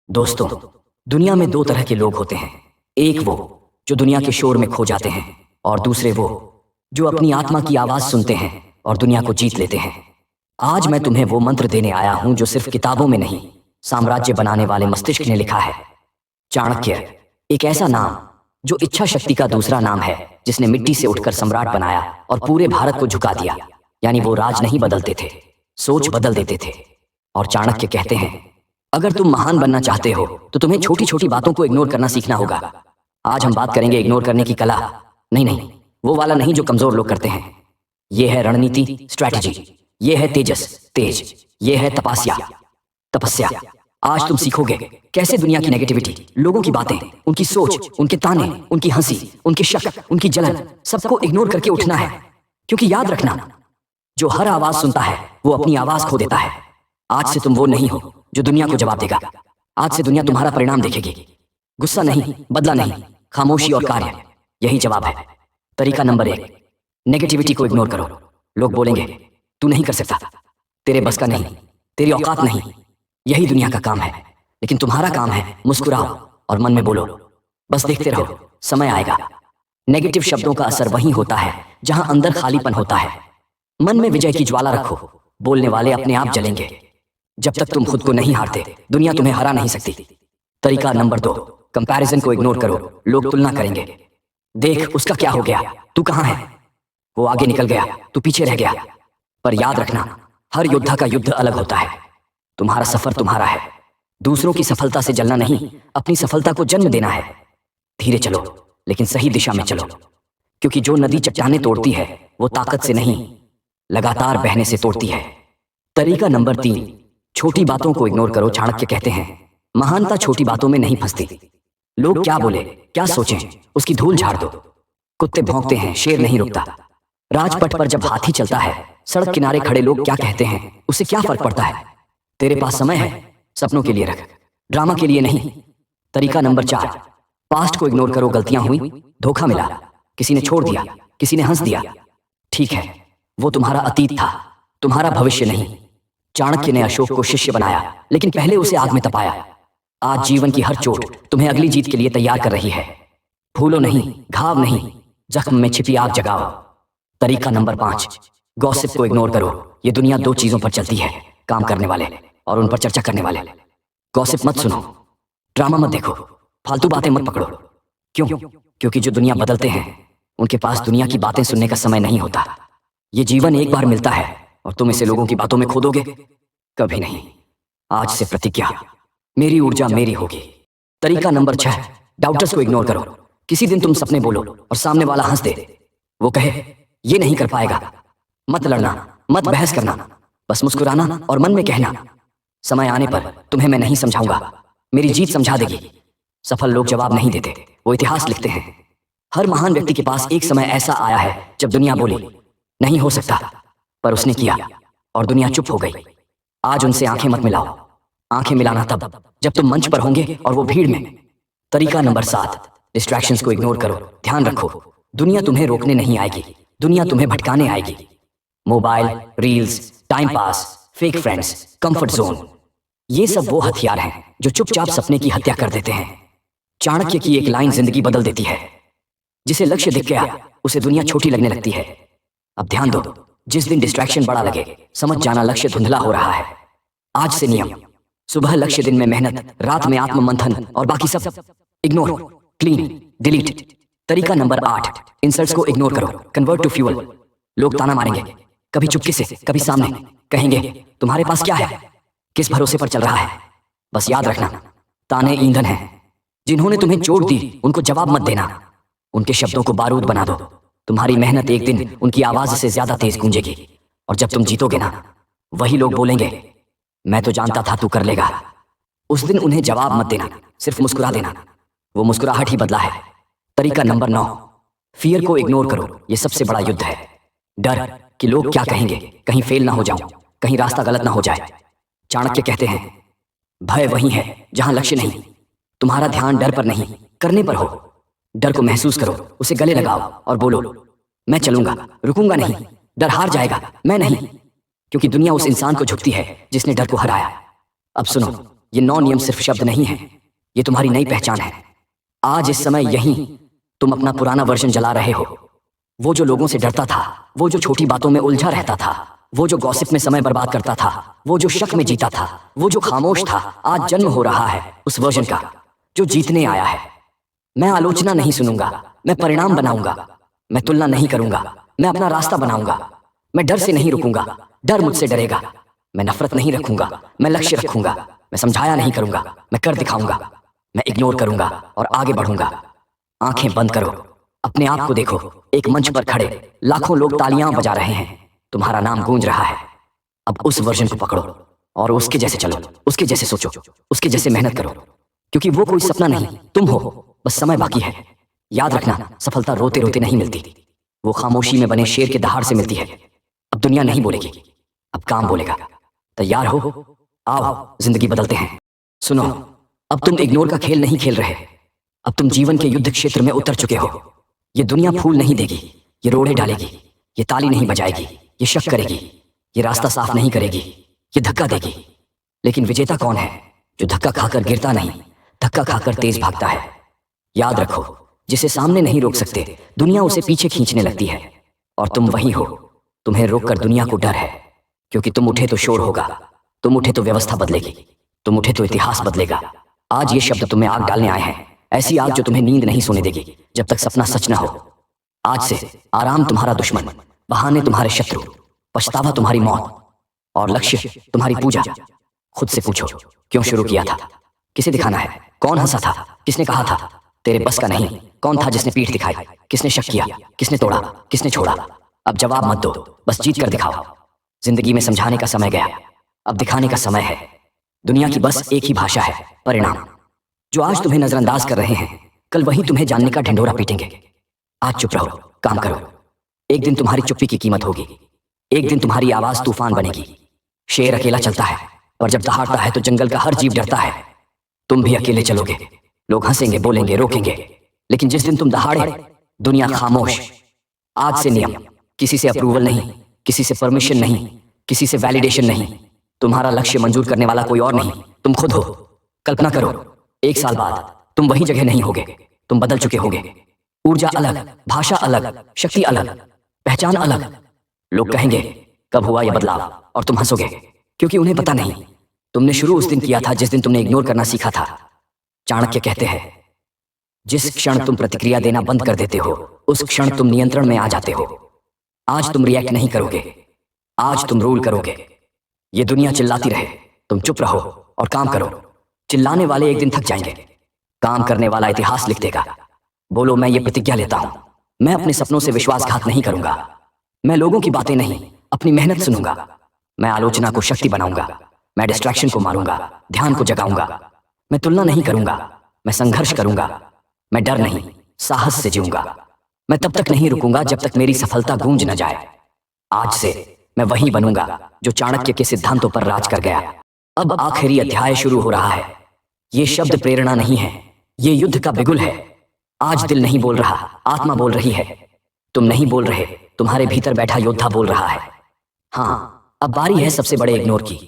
दोस्तों, दुनिया में दो तरह के लोग होते हैं। एक वो जो दुनिया के शोर में खो जाते हैं, और दूसरे वो जो अपनी आत्मा की आवाज सुनते हैं और दुनिया को जीत लेते हैं। आज मैं तुम्हें वो मंत्र देने आया हूं जो सिर्फ किताबों में नहीं, साम्राज्य बनाने वाले मस्तिष्क ने लिखा है। चाणक्य, एक ऐसा नाम जो इच्छा शक्ति का दूसरा नाम है, जिसने मिट्टी से उठकर सम्राट बनाया और पूरे भारत को झुका दिया। यानी वो राज नहीं बदलते थे, सोच बदल देते थे। और चाणक्य कहते हैं, अगर तुम महान बनना चाहते हो तो तुम्हें छोटी छोटी बातों को इग्नोर करना सीखना होगा। आज हम बात करेंगे इग्नोर करने की कला। नहीं, वो वाला नहीं जो कमजोर लोग करते हैं। ये है रणनीति, स्ट्रैटेजी। ये है तेज। ये है तपस्या। आज तुम सीखोगे कैसे दुनिया की नेगेटिविटी, लोगों की बातें, उनकी सोच, उनके ताने, उनकी हंसी, उनके शक, उनकी जलन, सबको इग्नोर करके उठना है। क्योंकि याद रखना, जो हर आवाज सुनता है वो अपनी आवाज खो देता है। आज से तुम वो नहीं हो जो दुनिया को जवाब देगा। आज से दुनिया तुम्हारा परिणाम देखेगी। गुस्सा नहीं, बदला नहीं, खामोशी और कार्य, यही जवाब है। तरीका नंबर 1, नेगेटिविटी को इग्नोर करो। लोग बोलेंगे तू नहीं कर सकता, तेरे बस का नहीं, तेरी औकात नहीं, यही दुनिया का काम है। लेकिन तुम्हारा काम है मुस्कुराओ और मन में बोलो, बस देखते रहो, समय आएगा। नेगेटिव शब्दों का असर वहीं होता है जहां अंदर खालीपन होता है। मन में विजय की ज्वाला रखो, बोलने वाले अपने आप जलेंगे। जब तक तुम खुद को नहीं हारते, दुनिया तुम्हें हरा नहीं सकती। तरीका नंबर 2, कंपैरिजन को इग्नोर करो। लोग तुलना करेंगे, देख उसका क्या हो गया, तू कहां है, वो आगे निकल गया, तू पीछे रह गया। पर याद रखना, हर योद्धा का युद्ध अलग होता है। तुम्हारा सफर तुम्हारा है। दूसरों की सफलता से जलना नहीं, अपनी सफलता को जन्म देना है। धीरे चलो, लेकिन सही दिशा में चलो। क्योंकि जो नदी चट्टानें तोड़ती है वो ताकत से नहीं, लगातार बहने से तोड़ती है। तरीका नंबर 3, छोटी बातों को इग्नोर करो। चाणक्य कहते हैं, महानता छोटी बातों में नहीं फंसती। लोग क्या बोले, क्या सोचें, उसकी धूल झाड़ दो। कुत्ते भौंकते हैं, शेर नहीं रुकता। राजपथ पर जब हाथी चलता है, सड़क किनारे खड़े लोग क्या कहते हैं, उससे क्या फर्क पड़ता है। तेरे पास समय है, सपनों के लिए रख, ड्रामा के लिए नहीं। तरीका नंबर 4, पास्ट को इग्नोर करो। गलतियां हुई, धोखा मिला, किसी ने छोड़ दिया, किसी ने हंस दिया। ठीक है, वो तुम्हारा अतीत था, तुम्हारा भविष्य नहीं। चाणक्य ने अशोक को शिष्य बनाया, लेकिन पहले उसे आग में तपाया। आज जीवन की हर चोट तुम्हें अगली जीत के लिए तैयार कर रही है। भूलो नहीं, घाव नहीं, जख्म में छिपी आग जगाओ। तरीका नंबर 5, गॉसिप को इग्नोर करो। ये दुनिया 2 चीजों पर चलती है, काम करने वाले और उन पर चर्चा करने वाले। गॉसिप मत सुनो, ड्रामा मत देखो, फालतू बातें मत पकड़ो। क्यों? क्योंकि जो दुनिया बदलते हैं उनके पास दुनिया की बातें सुनने का समय नहीं होता। ये जीवन एक बार मिलता है और तुम इसे लोगों की बातों में खो दोगे? कभी नहीं। आज से प्रतिज्ञा, मेरी ऊर्जा मेरी होगी। तरीका नंबर 6, डाउटर्स को इग्नोर करो। किसी दिन तुम सपने बोलो और सामने वाला हंस दे, वो कहे ये नहीं कर पाएगा। मत लड़ना, मत बहस करना, बस मुस्कुराना और मन में कहना, समय आने पर तुम्हें मैं नहीं समझाऊंगा, मेरी जीत समझा देगी। सफल लोग जवाब नहीं देते, वो इतिहास लिखते हैं। हर महान व्यक्ति के पास एक समय ऐसा आया है जब दुनिया बोली नहीं हो सकता, पर उसने किया और दुनिया चुप हो गई। आज उनसे आंखें मत मिलाओ। आंखें मिलाना तब जब तुम मंच पर होंगे और वो भीड़ में। तरीका नंबर 7, डिस्ट्रैक्शंस को इग्नोर करो। ध्यान रखो, दुनिया तुम्हें रोकने नहीं आएगी, दुनिया तुम्हें भटकाने आएगी। Mobile, reels, time pass, fake friends, comfort zone, ये सब वो हथियार हैं जो चुपचाप सपने की हत्या कर देते हैं। चाणक्य की एक लाइन जिंदगी बदल देती है, जिसे लक्ष्य दिख गया उसे दुनिया छोटी लगने लगती है। अब ध्यान दो, जिस दिन डिस्ट्रैक्शन बड़ा लगे, समझ जाना लक्ष्य धुंधला हो रहा है। आज से नियम, सुबह लक्ष्य, दिन में मेहनत, रात में आत्म मंथन और बाकी सब इग्नोर, क्लीन, डिलीट। तरीका नंबर 8, इंसल्ट्स को इग्नोर करो। Convert to fuel. लोग ताना मारेंगे, कभी चुपके से, कभी सामने, कहेंगे तुम्हारे पास क्या है, किस भरोसे पर चल रहा है। बस याद रखना, ताने ईंधन हैं। जिन्होंने तुम्हें चोट दी उनको जवाब मत देना, उनके शब्दों को बारूद बना दो। तुम्हारी मेहनत एक दिन उनकी आवाज से ज्यादा तेज गूंजेगी। और जब तुम जीतोगे ना, वही लोग बोलेंगे मैं तो जानता था तू कर लेगा। उस दिन उन्हें जवाब मत देना, सिर्फ मुस्कुरा देना, वो मुस्कुराहट ही बदला है। तरीका नंबर 9, फियर को इग्नोर करो। ये सबसे बड़ा युद्ध है। डर कि लोग क्या कहेंगे, कहीं फेल ना हो जाऊं, कहीं रास्ता गलत ना हो जाए। चाणक्य कहते हैं, भय वही है जहां लक्ष्य नहीं। तुम्हारा ध्यान डर पर नहीं, करने पर हो। डर को महसूस करो, उसे गले लगाओ और बोलो मैं चलूंगा, रुकूंगा नहीं। डर हार जाएगा, मैं नहीं। क्योंकि दुनिया उस इंसान को झुकती है जिसने डर को हराया। अब सुनो, ये 9 नियम सिर्फ शब्द नहीं है, ये तुम्हारी नई पहचान है। आज इस समय यहीं तुम अपना पुराना वर्जन जला रहे हो। वो जो लोगों से डरता था, वो जो छोटी बातों में उलझा रहता था, वो जो गॉसिप में समय बर्बाद करता था, वो जो शक में जीता था, वो जो खामोश था, आज जन्म हो रहा है उस वर्जन का जो जीतने आया है। मैं आलोचना नहीं सुनूंगा, मैं परिणाम बनाऊंगा। मैं तुलना नहीं करूंगा, मैं अपना रास्ता बनाऊंगा। मैं डर से नहीं रुकूंगा, डर मुझसे डरेगा। मैं नफरत नहीं रखूंगा, मैं लक्ष्य रखूंगा। मैं समझाया नहीं करूंगा, मैं कर दिखाऊंगा। मैं इग्नोर करूंगा और आगे बढ़ूंगा। आंखें बंद करो, अपने आप को देखो। एक मंच पर खड़े लाखों लोग तालियां बजा रहे हैं, तुम्हारा नाम गूंज रहा है। अब उस वर्जन को पकड़ो और उसके जैसे चलो, उसके जैसे सोचो, उसके जैसे मेहनत करो। क्योंकि वो कोई सपना नहीं, तुम हो। बस समय बाकी है। याद रखना, सफलता रोते रोते नहीं मिलती, वो खामोशी में बने शेर के दहाड़ से मिलती है। अब दुनिया नहीं बोलेगी, अब काम बोलेगा। तैयार हो? आओ, जिंदगी बदलते हैं। सुनो, अब तुम इग्नोर का खेल नहीं खेल रहे। अब तुम जीवन के युद्ध क्षेत्र में उतर चुके हो। ये दुनिया फूल नहीं देगी, ये रोड़े डालेगी। ये ताली नहीं बजाएगी, ये शक करेगी। ये रास्ता साफ नहीं करेगी, ये धक्का देगी। लेकिन विजेता कौन है? जो धक्का खाकर गिरता नहीं, धक्का खाकर तेज भागता है। याद रखो, जिसे सामने नहीं रोक सकते, दुनिया उसे पीछे खींचने लगती है। और तुम वही हो। तुम्हें रोककर दुनिया को डर है, क्योंकि तुम उठे तो शोर होगा, तुम उठे तो व्यवस्था बदलेगी, तुम उठे तो इतिहास बदलेगा। आज ये शब्द तुम्हें आग डालने आए हैं, ऐसी आग जो तुम्हें नींद नहीं सोने देगी जब तक सपना सच ना हो। आज से आराम तुम्हारा दुश्मन, बहाने तुम्हारे शत्रु, पछतावा तुम्हारी मौत और लक्ष्य तुम्हारी पूजा। खुद से पूछो, क्यों शुरू किया था? किसे दिखाना है? कौन हंसा था? किसने कहा था तेरे बस का नहीं? कौन था जिसने पीठ दिखाई? किसने शक किया? किसने तोड़ा? किसने छोड़ा? अब जवाब मत दो, बस जीत कर दिखाओ। जिंदगी में समझाने का समय गया, अब दिखाने का समय है। दुनिया की बस एक ही भाषा है, परिणाम। जो आज तुम्हें नजरअंदाज कर रहे हैं, कल वही तुम्हें जानने का ढिंढोरा पीटेंगे। आज चुप रहो, काम करो। एक दिन तुम्हारी चुप्पी की कीमत होगी। एक दिन तुम्हारी आवाज तूफान बनेगी। शेर अकेला चलता है, और जब दहाड़ता है तो जंगल का हर जीव डरता है। तुम भी अकेले चलोगे, लोग हंसेंगे, बोलेंगे, रोकेंगे। लेकिन जिस दिन तुम दहाड़े, दुनिया खामोश। आज से नियम, किसी से अप्रूवल नहीं, किसी से परमिशन नहीं, किसी से वैलिडेशन नहीं। तुम्हारा लक्ष्य मंजूर करने वाला कोई और नहीं, तुम खुद हो। कल्पना करो, 1 साल बाद तुम वही जगह नहीं होगे, तुम बदल चुके होगे। ऊर्जा अलग, भाषा अलग, शक्ति अलग, पहचान अलग। लोग कहेंगे कब हुआ यह बदलाव, और तुम हंसोगे, क्योंकि उन्हें पता नहीं तुमने शुरू उस दिन किया था जिस दिन तुमने इग्नोर करना सीखा था। चाणक्य कहते हैं, जिस क्षण तुम प्रतिक्रिया देना बंद कर देते हो, उस क्षण तुम नियंत्रण में आ जाते हो। आज तुम रिएक्ट नहीं करोगे, आज तुम रूल करोगे। ये दुनिया चिल्लाती रहे, तुम चुप रहो और काम करो। चिल्लाने वाले एक दिन थक जाएंगे, काम करने वाला इतिहास लिख देगा। बोलो, मैं ये प्रतिज्ञा लेता हूं, मैं अपने सपनों से विश्वासघात नहीं करूंगा। मैं लोगों की बातें नहीं, अपनी मेहनत सुनूंगा। मैं आलोचना को शक्ति बनाऊंगा, मैं डिस्ट्रैक्शन को मारूंगा, ध्यान को जगाऊंगा। मैं तुलना नहीं करूंगा, मैं संघर्ष करूंगा। मैं डर नहीं, साहस से जीऊंगा। मैं तब तक नहीं रुकूंगा जब तक मेरी सफलता गूंज न जाए। आज से मैं वही बनूंगा जो चाणक्य के सिद्धांतों पर राज कर गया। अब आखिरी अध्याय शुरू हो रहा है। ये शब्द प्रेरणा नहीं है, ये युद्ध का बिगुल है। आज दिल नहीं बोल रहा, आत्मा बोल रही है। तुम नहीं बोल रहे, तुम्हारे भीतर बैठा योद्धा बोल रहा है। हाँ, अब बारी है सबसे बड़े इग्नोर की।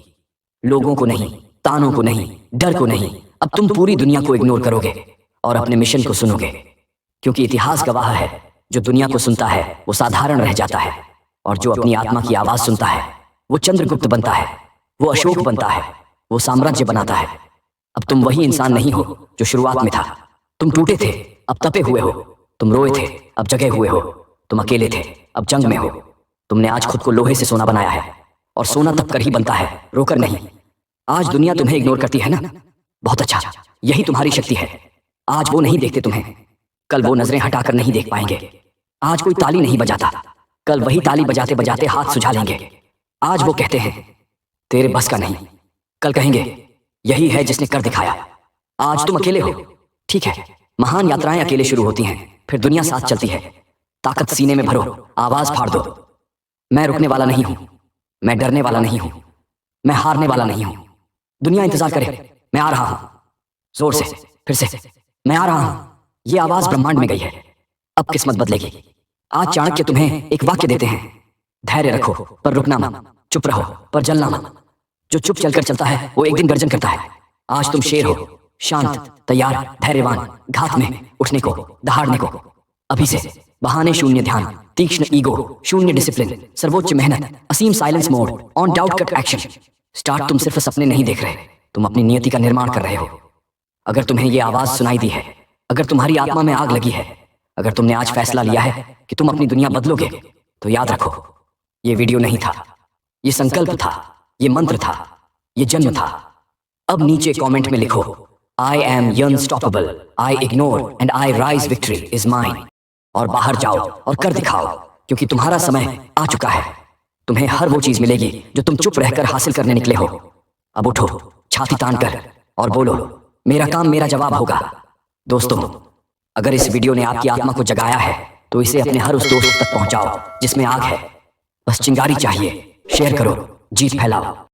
लोगों को नहीं, तानों को नहीं, डर को नहीं। अब तुम पूरी दुनिया को इग्नोर करोगे और अपने मिशन को सुनोगे। क्योंकि इतिहास गवाह है, जो दुनिया को सुनता है वो साधारण रह जाता है, और जो अपनी आत्मा की आवाज सुनता है वो चंद्रगुप्त बनता है, वो अशोक बनता है, वो साम्राज्य बनाता है। अब तुम वही इंसान नहीं हो जो शुरुआत में था। तुम टूटे थे, अब तपे हुए हो। तुम रोए थे, अब जगे हुए हो। तुम अकेले थे, अब जंग में हो। तुमने आज खुद को लोहे से सोना बनाया है, और सोना तप कर ही बनता है, रोकर नहीं। आज दुनिया तुम्हें इग्नोर करती है ना? बहुत अच्छा, यही तुम्हारी शक्ति है। आज वो नहीं देखते तुम्हें, कल वो नजरें हटाकर नहीं देख पाएंगे। आज कोई ताली नहीं बजाता, कल वही ताली बजाते बजाते हाथ सुझा लेंगे। आज वो कहते हैं तेरे बस का नहीं, कल कहेंगे यही है जिसने कर दिखाया। आज तुम अकेले हो, ठीक है। महान यात्राएं अकेले शुरू होती हैं, फिर दुनिया साथ चलती है। ताकत सीने में भरो, आवाज फाड़ दो। मैं रुकने वाला नहीं हूं, मैं डरने वाला नहीं हूं, मैं हारने वाला नहीं हूं। दुनिया इंतजार करे, मैं आ रहा हूं। जोर से, फिर से, मैं आ रहा हूं। ये आवाज ब्रह्मांड में गई है, अब किस्मत बदलेगी। आज चाणक्य तुम्हें एक वाक्य देते हैं, धैर्य रखो पर रुकना मत, चुप रहो पर जलना मत। जो चुप चलकर चलता है वो एक दिन गर्जन करता है। आज तुम शेर हो, शांत, तैयार, धैर्यवान, घात में उठने को, दहाड़ने को। अभी से बहाने शून्य ध्यान, तीक्ष्ण ईगो, शून्य डिसिप्लिन, सर्वोच्च मेहनत, असीम silence mode, on doubt cut action. Start तुम सिर्फ सपने नहीं देख रहे, तुम अपनी नियति का निर्माण कर रहे हो। अगर तुम्हें ये आवाज सुनाई दी है, अगर तुम्हारी आत्मा में आग लगी है, अगर तुमने आज फैसला लिया है कि तुम अपनी दुनिया बदलोगे, तो याद रखो, ये वीडियो नहीं था, ये संकल्प था, ये मंत्र था, ये जन्म था। अब नीचे कमेंट में लिखो, I am unstoppable, I ignore and I rise, victory is mine. और बाहर जाओ और कर दिखाओ, क्योंकि तुम्हारा समय आ चुका है। तुम्हें हर वो चीज मिलेगी जो तुम चुप रहकर हासिल करने निकले हो। अब उठो, छाती तान कर और बोलो, मेरा काम मेरा जवाब होगा। दोस्तों, अगर इस वीडियो ने आपकी आत्मा को जगाया है, तो इसे अपने हर उस दोस्त तक पहुंचाओ जिसमें आग है। बस चिंगारी चाहिए। शेयर करो, जीत फैलाओ।